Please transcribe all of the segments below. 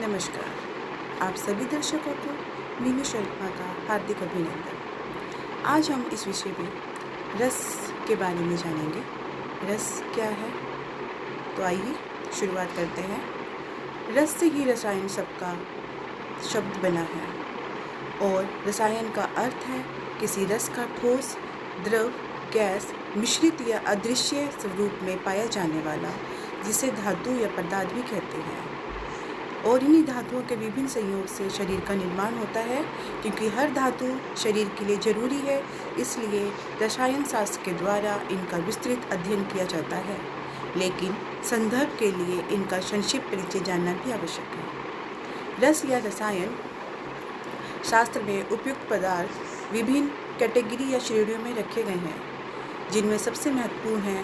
नमस्कार। आप सभी दर्शकों को मीनू शर्मा का हार्दिक अभिनंदन। आज हम इस विषय में रस के बारे में जानेंगे। रस क्या है? तो आइए शुरुआत करते हैं। रस से ही रसायन सबका शब्द बना है और रसायन का अर्थ है किसी रस का ठोस, द्रव, गैस, मिश्रित या अदृश्य स्वरूप में पाया जाने वाला, जिसे धातु या पदार्थ भी कहते हैं। और इन्हीं धातुओं के विभिन्न संयोग से शरीर का निर्माण होता है। क्योंकि हर धातु शरीर के लिए जरूरी है, इसलिए रसायन शास्त्र के द्वारा इनका विस्तृत अध्ययन किया जाता है। लेकिन संदर्भ के लिए इनका संक्षिप्त परिचय जानना भी आवश्यक है। रस या रसायन शास्त्र में उपयुक्त पदार्थ विभिन्न कैटेगरी या श्रेणियों में रखे गए हैं, जिनमें सबसे महत्वपूर्ण है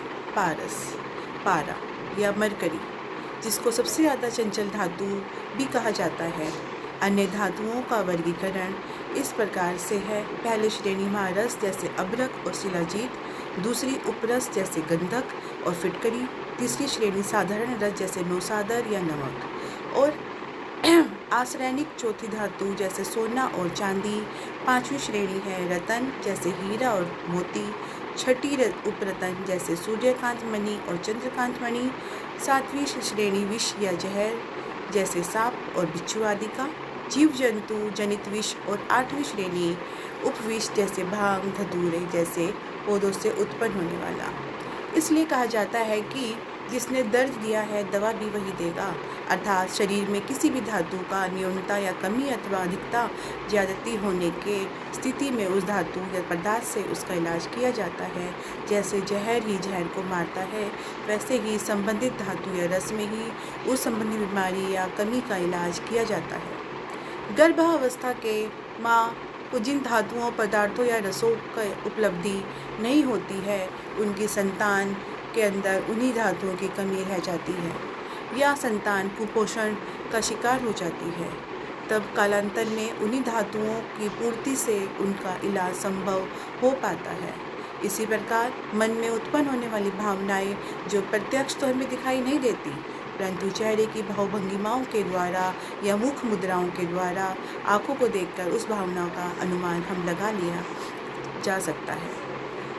पारा या मरकरी, जिसको सबसे ज़्यादा चंचल धातु भी कहा जाता है। अन्य धातुओं का वर्गीकरण इस प्रकार से है। पहली श्रेणी महारस जैसे अभ्रक और शिलाजीत, दूसरी उपरस जैसे गंधक और फिटकरी, तीसरी श्रेणी साधारण रस जैसे नौसादर या नमक और आश्रयनिक चौथी धातु जैसे सोना और चांदी। पांचवी श्रेणी है रतन जैसे हीरा और मोती, छठी उपरतन जैसे सूर्यकांत मणि और चंद्रकांत मणि, सातवीं श्रेणी विष या जहर जैसे सांप और बिच्छू आदि का, जीव जंतु जनित विष और आठवीं श्रेणी उपविष जैसे भांग धतूरे जैसे पौधों से उत्पन्न होने वाला। इसलिए कहा जाता है कि जिसने दर्द दिया है दवा भी वही देगा। अर्थात शरीर में किसी भी धातु का न्यूनता या कमी अथवा अधिकता ज्यादती होने के स्थिति में उस धातु या पदार्थ से उसका इलाज किया जाता है। जैसे जहर ही जहर को मारता है, वैसे ही संबंधित धातु या रस में ही उस संबंधी बीमारी या कमी का इलाज किया जाता है। गर्भावस्था के माँ को जिन धातुओं, पदार्थों या रसों की उपलब्धि नहीं होती है, उनकी संतान के अंदर उन्हीं धातुओं की कमी रह जाती है या संतान कुपोषण का शिकार हो जाती है। तब कालांतर में उन्हीं धातुओं की पूर्ति से उनका इलाज संभव हो पाता है। इसी प्रकार मन में उत्पन्न होने वाली भावनाएं जो प्रत्यक्ष तो हमें दिखाई नहीं देती, परंतु चेहरे की भावभंगिमाओं के द्वारा या मुख मुद्राओं के द्वारा आंखों को देखकर उस भावना का अनुमान हम लगा लिया जा सकता है।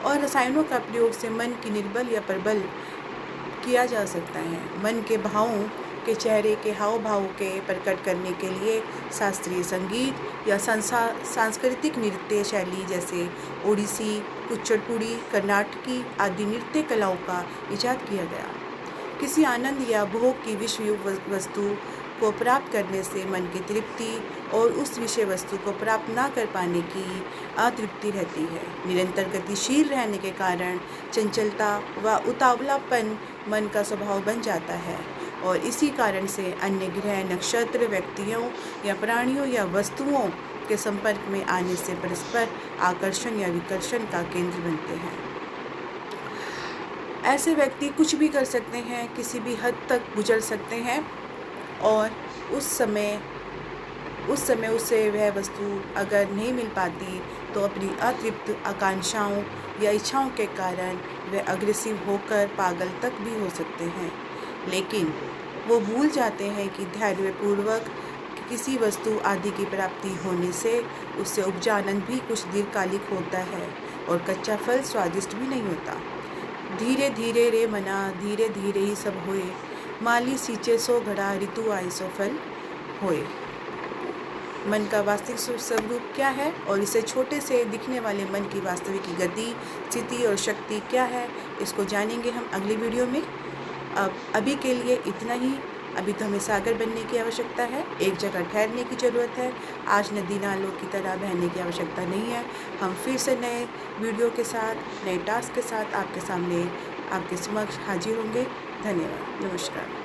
और रसायनों का प्रयोग से मन की निर्बल या प्रबल किया जा सकता है। मन के भावों के चेहरे के हाव भाव के प्रकट करने के लिए शास्त्रीय संगीत या सांस्कृतिक नृत्य शैली जैसे ओडिसी, कुचिपुड़ी, कर्नाटकी आदि नृत्य कलाओं का इजाद किया गया। किसी आनंद या भोग की विषय वस्तु को प्राप्त करने से मन की तृप्ति और उस विषय वस्तु को प्राप्त ना कर पाने की अतृप्ति रहती है। निरंतर गतिशील रहने के कारण चंचलता व उतावलापन मन का स्वभाव बन जाता है और इसी कारण से अन्य ग्रह, नक्षत्र, व्यक्तियों या प्राणियों या वस्तुओं के संपर्क में आने से परस्पर आकर्षण या विकर्षण का केंद्र बनते हैं। ऐसे व्यक्ति कुछ भी कर सकते हैं, किसी भी हद तक गुजर सकते हैं और उस समय उससे वह वस्तु अगर नहीं मिल पाती तो अपनी अतृप्त आकांक्षाओं या इच्छाओं के कारण वह अग्रेसिव होकर पागल तक भी हो सकते हैं। लेकिन वो भूल जाते हैं कि धैर्यपूर्वक किसी वस्तु आदि की प्राप्ति होने से उससे उपजा आनंद भी कुछ दीर्घकालिक होता है और कच्चा फल स्वादिष्ट भी नहीं होता। धीरे धीरे रे मना, धीरे धीरे ही सब होए, माली सींचे सो घड़ा, ऋतु आए सो फल होए। मन का वास्तविक स्वरूप क्या है और इसे छोटे से दिखने वाले मन की वास्तविक गति, स्थिति और शक्ति क्या है, इसको जानेंगे हम अगली वीडियो में। अब अभी के लिए इतना ही। अभी तो हमें सागर बनने की आवश्यकता है, एक जगह ठहरने की ज़रूरत है। आज नदी नालों की तरह बहने की आवश्यकता नहीं है। हम फिर से नए वीडियो के साथ, नए टास्क के साथ आपके सामने, आपके समक्ष हाजिर होंगे। धन्यवाद। नमस्कार।